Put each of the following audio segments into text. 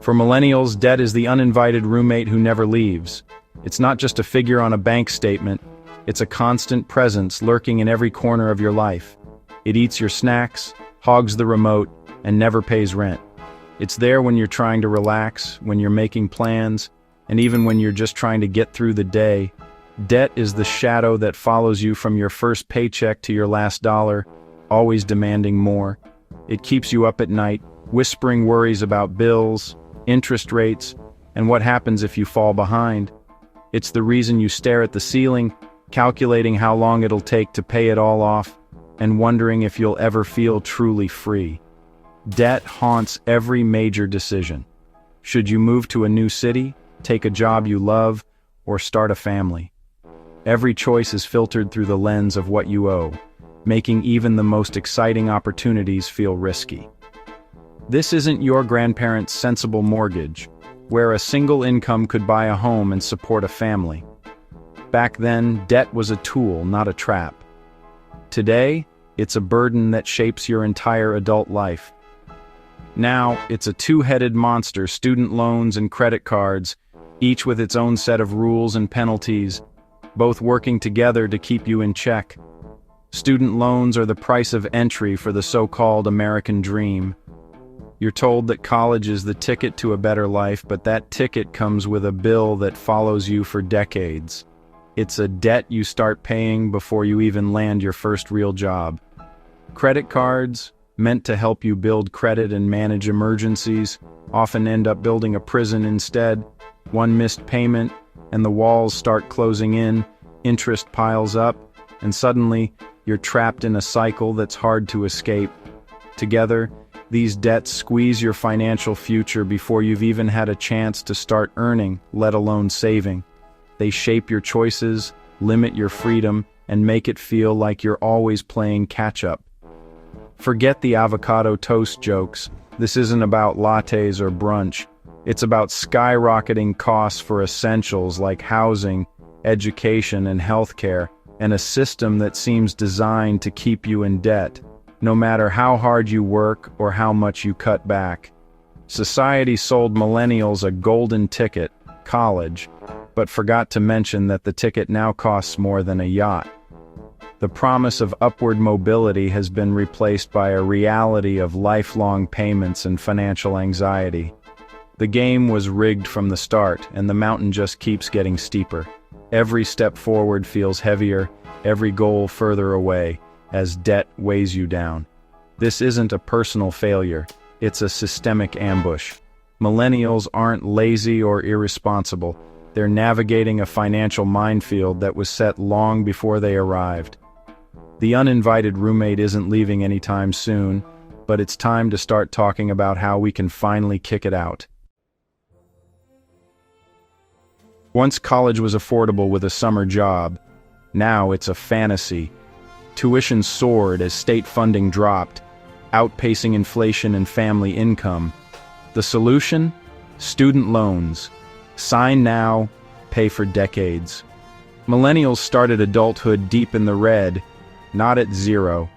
For millennials, debt is the uninvited roommate who never leaves. It's not just a figure on a bank statement, it's a constant presence lurking in every corner of your life. It eats your snacks, hogs the remote, and never pays rent. It's there when you're trying to relax, when you're making plans, and even when you're just trying to get through the day. Debt is the shadow that follows you from your first paycheck to your last dollar, always demanding more. It keeps you up at night, whispering worries about bills, interest rates, and what happens if you fall behind. It's the reason you stare at the ceiling, calculating how long it'll take to pay it all off, and wondering if you'll ever feel truly free. Debt haunts every major decision. Should you move to a new city, take a job you love, or start a family? Every choice is filtered through the lens of what you owe, making even the most exciting opportunities feel risky. This isn't your grandparents' sensible mortgage, where a single income could buy a home and support a family. Back then, debt was a tool, not a trap. Today, it's a burden that shapes your entire adult life. Now, it's a two-headed monster: student loans and credit cards, each with its own set of rules and penalties, both working together to keep you in check. Student loans are the price of entry for the so-called American dream. You're told that college is the ticket to a better life, but that ticket comes with a bill that follows you for decades. It's a debt you start paying before you even land your first real job. Credit cards, meant to help you build credit and manage emergencies, often end up building a prison instead. One missed payment, and the walls start closing in, interest piles up, and suddenly you're trapped in a cycle that's hard to escape. Together, these debts squeeze your financial future before you've even had a chance to start earning, let alone saving. They shape your choices, limit your freedom, and make it feel like you're always playing catch-up. Forget the avocado toast jokes. This isn't about lattes or brunch. It's about skyrocketing costs for essentials like housing, education, and healthcare, and a system that seems designed to keep you in debt, no matter how hard you work or how much you cut back. Society sold millennials a golden ticket, college, but forgot to mention that the ticket now costs more than a yacht. The promise of upward mobility has been replaced by a reality of lifelong payments and financial anxiety. The game was rigged from the start, and the mountain just keeps getting steeper. Every step forward feels heavier, every goal further away, as debt weighs you down. This isn't a personal failure, it's a systemic ambush. Millennials aren't lazy or irresponsible. They're navigating a financial minefield that was set long before they arrived. The uninvited roommate isn't leaving anytime soon, but it's time to start talking about how we can finally kick it out. Once college was affordable with a summer job, now it's a fantasy. Tuition soared as state funding dropped, outpacing inflation and family income. The solution? Student loans. Sign now, pay for decades. Millennials started adulthood deep in the red, not at zero.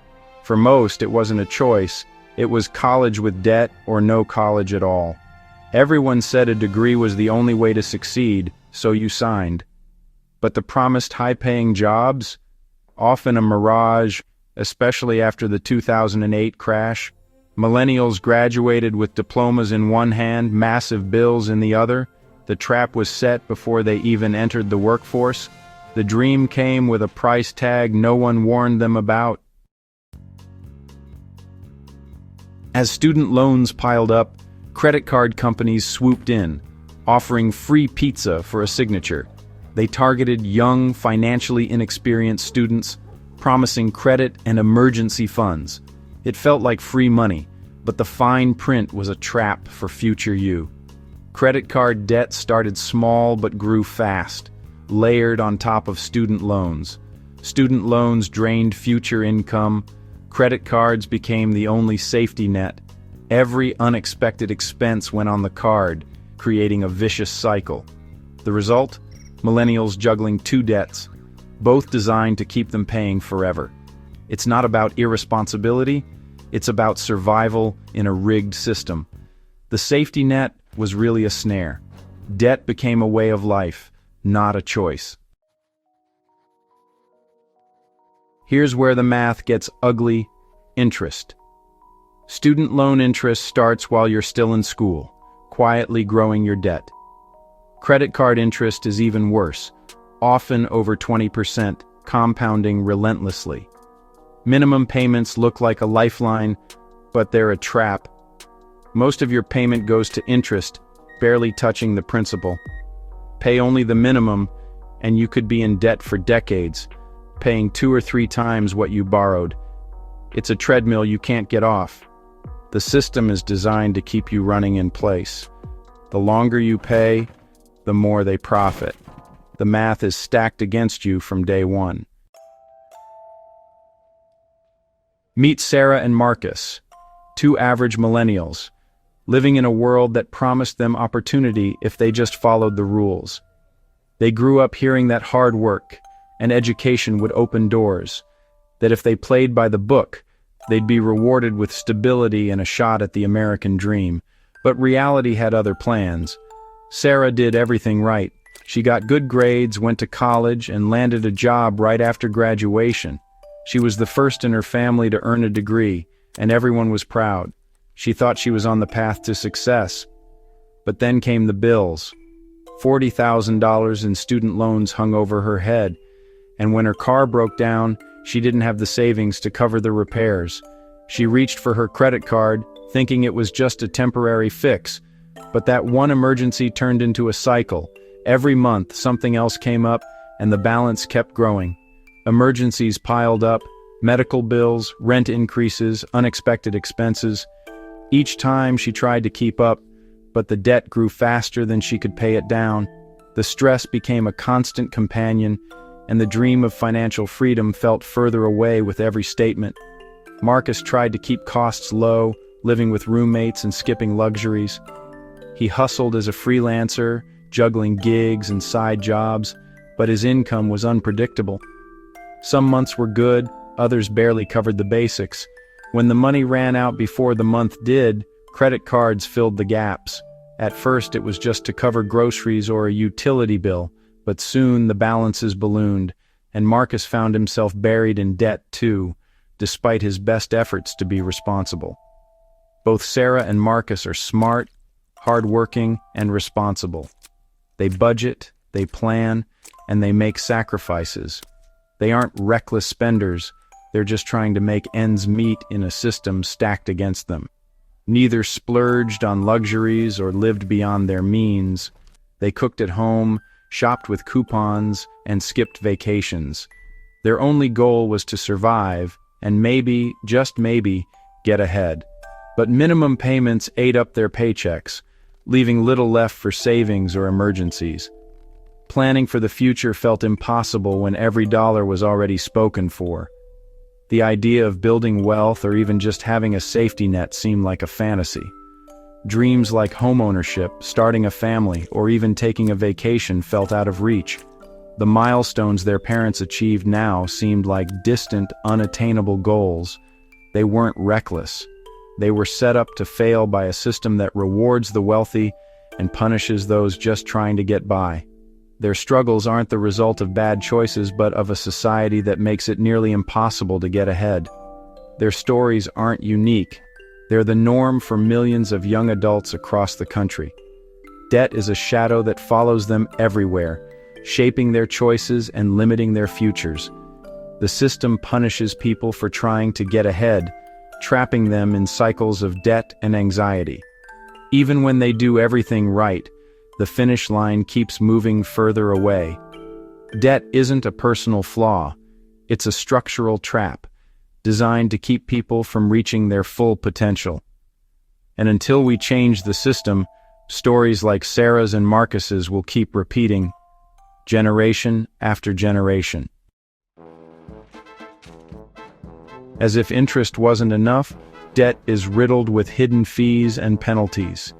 For most, it wasn't a choice. It was college with debt or no college at all. Everyone said a degree was the only way to succeed, so you signed. But the promised high-paying jobs? Often a mirage, especially after the 2008 crash. Millennials graduated with diplomas in one hand, massive bills in the other. The trap was set before they even entered the workforce. The dream came with a price tag no one warned them about. As student loans piled up, credit card companies swooped in, offering free pizza for a signature. They targeted young, financially inexperienced students, promising credit and emergency funds. It felt like free money, but the fine print was a trap for future you. Credit card debt started small but grew fast, layered on top of student loans. Student loans drained future income. Credit cards became the only safety net. Every unexpected expense went on the card, creating a vicious cycle. The result? Millennials juggling two debts, both designed to keep them paying forever. It's not about irresponsibility, it's about survival in a rigged system. The safety net? was really a snare. Debt became a way of life, not a choice. Here's where the math gets ugly: interest. Student loan interest starts while you're still in school, quietly growing your debt. Credit card interest is even worse, often over 20%, compounding relentlessly. Minimum payments look like a lifeline, but they're a trap. Most of your payment goes to interest, barely touching the principal. Pay only the minimum, and you could be in debt for decades, paying 2 or 3 times what you borrowed. It's a treadmill you can't get off. The system is designed to keep you running in place. The longer you pay, the more they profit. The math is stacked against you from day one. Meet Sarah and Marcus, 2 average millennials, living in a world that promised them opportunity if they just followed the rules. They grew up hearing that hard work and education would open doors, that if they played by the book, they'd be rewarded with stability and a shot at the American dream. But reality had other plans. Sarah did everything right. She got good grades, went to college, and landed a job right after graduation. She was the first in her family to earn a degree, and everyone was proud. She thought she was on the path to success. But then came the bills. $40,000 in student loans hung over her head, and when her car broke down, she didn't have the savings to cover the repairs. She reached for her credit card, thinking it was just a temporary fix. But that one emergency turned into a cycle. Every month, something else came up, and the balance kept growing. Emergencies piled up, medical bills, rent increases, unexpected expenses. Each time she tried to keep up, but the debt grew faster than she could pay it down. The stress became a constant companion, and the dream of financial freedom felt further away with every statement. Marcus tried to keep costs low, living with roommates and skipping luxuries. He hustled as a freelancer, juggling gigs and side jobs, but his income was unpredictable. Some months were good, others barely covered the basics. When the money ran out before the month did, credit cards filled the gaps. At first it was just to cover groceries or a utility bill, but soon the balances ballooned, and Marcus found himself buried in debt too, despite his best efforts to be responsible. Both Sarah and Marcus are smart, hardworking, and responsible. They budget, they plan, and they make sacrifices. They aren't reckless spenders, they're just trying to make ends meet in a system stacked against them. Neither splurged on luxuries or lived beyond their means. They cooked at home, shopped with coupons, and skipped vacations. Their only goal was to survive, and maybe, just maybe, get ahead. But minimum payments ate up their paychecks, leaving little left for savings or emergencies. Planning for the future felt impossible when every dollar was already spoken for. The idea of building wealth or even just having a safety net seemed like a fantasy. Dreams like homeownership, starting a family, or even taking a vacation felt out of reach. The milestones their parents achieved now seemed like distant, unattainable goals. They weren't reckless. They were set up to fail by a system that rewards the wealthy and punishes those just trying to get by. Their struggles aren't the result of bad choices, but of a society that makes it nearly impossible to get ahead. Their stories aren't unique. They're the norm for millions of young adults across the country. Debt is a shadow that follows them everywhere, shaping their choices and limiting their futures. The system punishes people for trying to get ahead, trapping them in cycles of debt and anxiety. Even when they do everything right, the finish line keeps moving further away. Debt isn't a personal flaw, it's a structural trap, designed to keep people from reaching their full potential. And until we change the system, stories like Sarah's and Marcus's will keep repeating, generation after generation. As if interest wasn't enough, debt is riddled with hidden fees and penalties.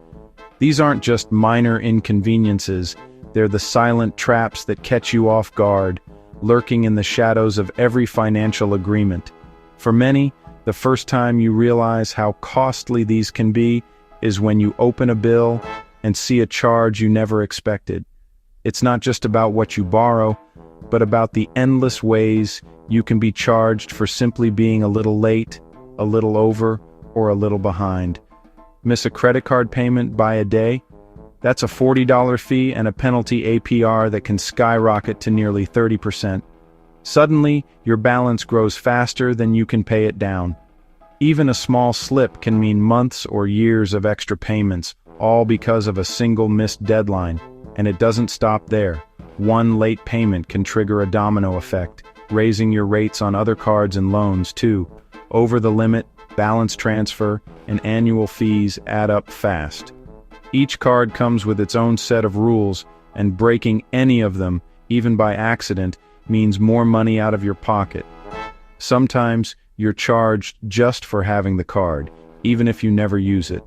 These aren't just minor inconveniences, they're the silent traps that catch you off guard, lurking in the shadows of every financial agreement. For many, the first time you realize how costly these can be is when you open a bill and see a charge you never expected. It's not just about what you borrow, but about the endless ways you can be charged for simply being a little late, a little over, or a little behind. Miss a credit card payment by a day? That's a $40 fee and a penalty APR that can skyrocket to nearly 30%. Suddenly, your balance grows faster than you can pay it down. Even a small slip can mean months or years of extra payments, all because of a single missed deadline. And it doesn't stop there. One late payment can trigger a domino effect, raising your rates on other cards and loans too. Over the limit, balance transfer, and annual fees add up fast. Each card comes with its own set of rules, and breaking any of them, even by accident, means more money out of your pocket. Sometimes you're charged just for having the card, even if you never use it.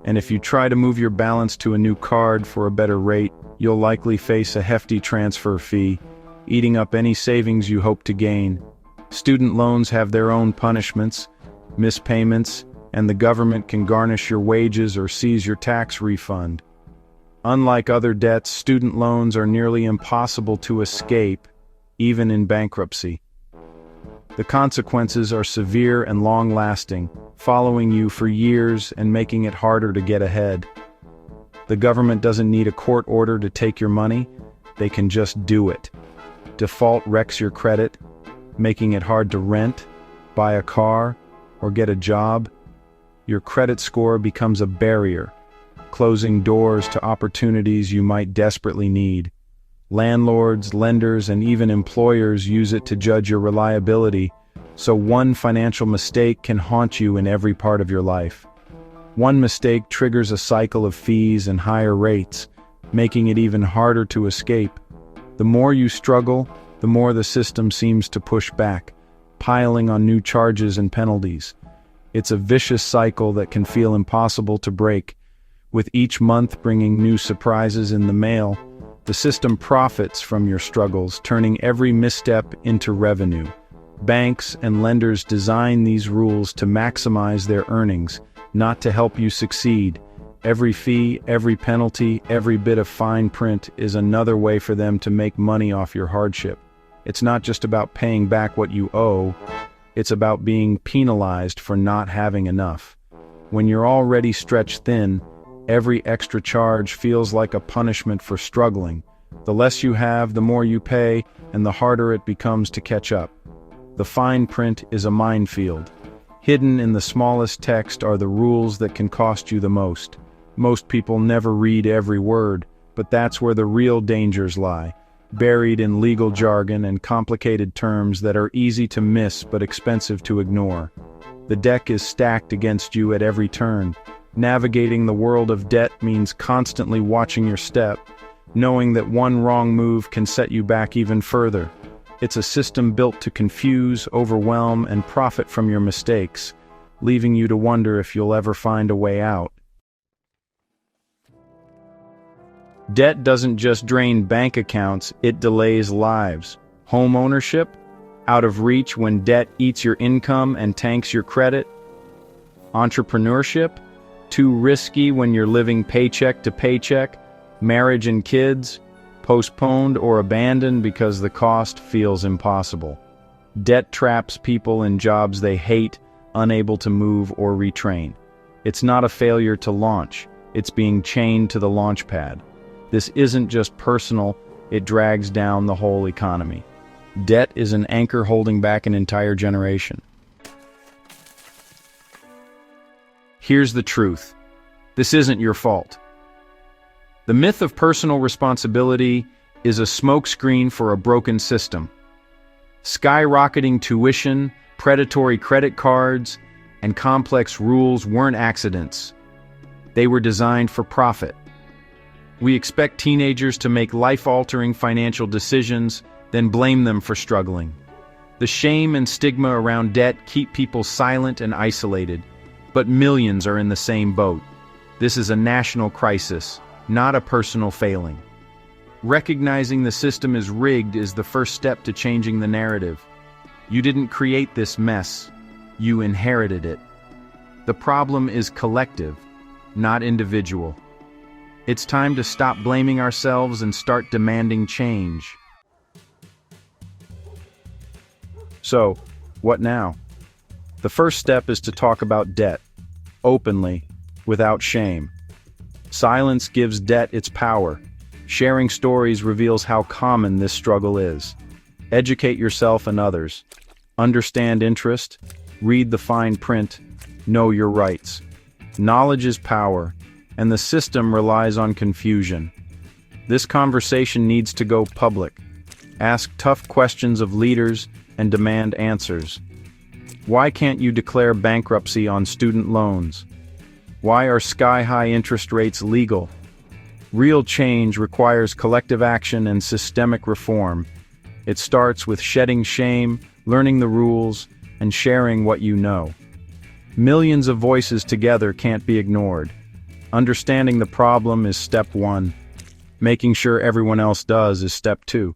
And if you try to move your balance to a new card for a better rate, you'll likely face a hefty transfer fee, eating up any savings you hope to gain. Student loans have their own punishments, missed payments, and the government can garnish your wages or seize your tax refund. Unlike other debts, student loans are nearly impossible to escape, even in bankruptcy. The consequences are severe and long-lasting, following you for years and making it harder to get ahead. The government doesn't need a court order to take your money, they can just do it. Default wrecks your credit, making it hard to rent, buy a car, or get a job. Your credit score becomes a barrier, closing doors to opportunities you might desperately need. Landlords, lenders, and even employers use it to judge your reliability, so one financial mistake can haunt you in every part of your life. One mistake triggers a cycle of fees and higher rates, making it even harder to escape. The more you struggle, the more the system seems to push back, piling on new charges and penalties. It's a vicious cycle that can feel impossible to break. With each month bringing new surprises in the mail, the system profits from your struggles, turning every misstep into revenue. Banks and lenders design these rules to maximize their earnings, not to help you succeed. Every fee, every penalty, every bit of fine print is another way for them to make money off your hardship. It's not just about paying back what you owe, it's about being penalized for not having enough. When you're already stretched thin, every extra charge feels like a punishment for struggling. The less you have, the more you pay, and the harder it becomes to catch up. The fine print is a minefield. Hidden in the smallest text are the rules that can cost you the most. Most people never read every word, but that's where the real dangers lie, buried in legal jargon and complicated terms that are easy to miss but expensive to ignore. The deck is stacked against you at every turn. Navigating the world of debt means constantly watching your step, knowing that one wrong move can set you back even further. It's a system built to confuse, overwhelm, and profit from your mistakes, leaving you to wonder if you'll ever find a way out. Debt doesn't just drain bank accounts, it delays lives. Home ownership? Out of reach when debt eats your income and tanks your credit? Entrepreneurship? Too risky when you're living paycheck to paycheck? Marriage and kids? Postponed or abandoned because the cost feels impossible. Debt traps people in jobs they hate, unable to move or retrain. It's not a failure to launch, it's being chained to the launch pad. This isn't just personal, it drags down the whole economy. Debt is an anchor holding back an entire generation. Here's the truth. This isn't your fault. The myth of personal responsibility is a smokescreen for a broken system. Skyrocketing tuition, predatory credit cards, and complex rules weren't accidents. They were designed for profit. We expect teenagers to make life-altering financial decisions, then blame them for struggling. The shame and stigma around debt keep people silent and isolated, but millions are in the same boat. This is a national crisis, not a personal failing. Recognizing the system is rigged is the first step to changing the narrative. You didn't create this mess, you inherited it. The problem is collective, not individual. It's time to stop blaming ourselves and start demanding change. So, what now? The first step is to talk about debt, openly, without shame. Silence gives debt its power. Sharing stories reveals how common this struggle is. Educate yourself and others. Understand interest. Read the fine print. Know your rights. Knowledge is power, and the system relies on confusion. This conversation needs to go public. Ask tough questions of leaders and demand answers. Why can't you declare bankruptcy on student loans? Why are sky-high interest rates legal? Real change requires collective action and systemic reform. It starts with shedding shame, learning the rules, and sharing what you know. Millions of voices together can't be ignored. Understanding the problem is step one. Making sure everyone else does is step two.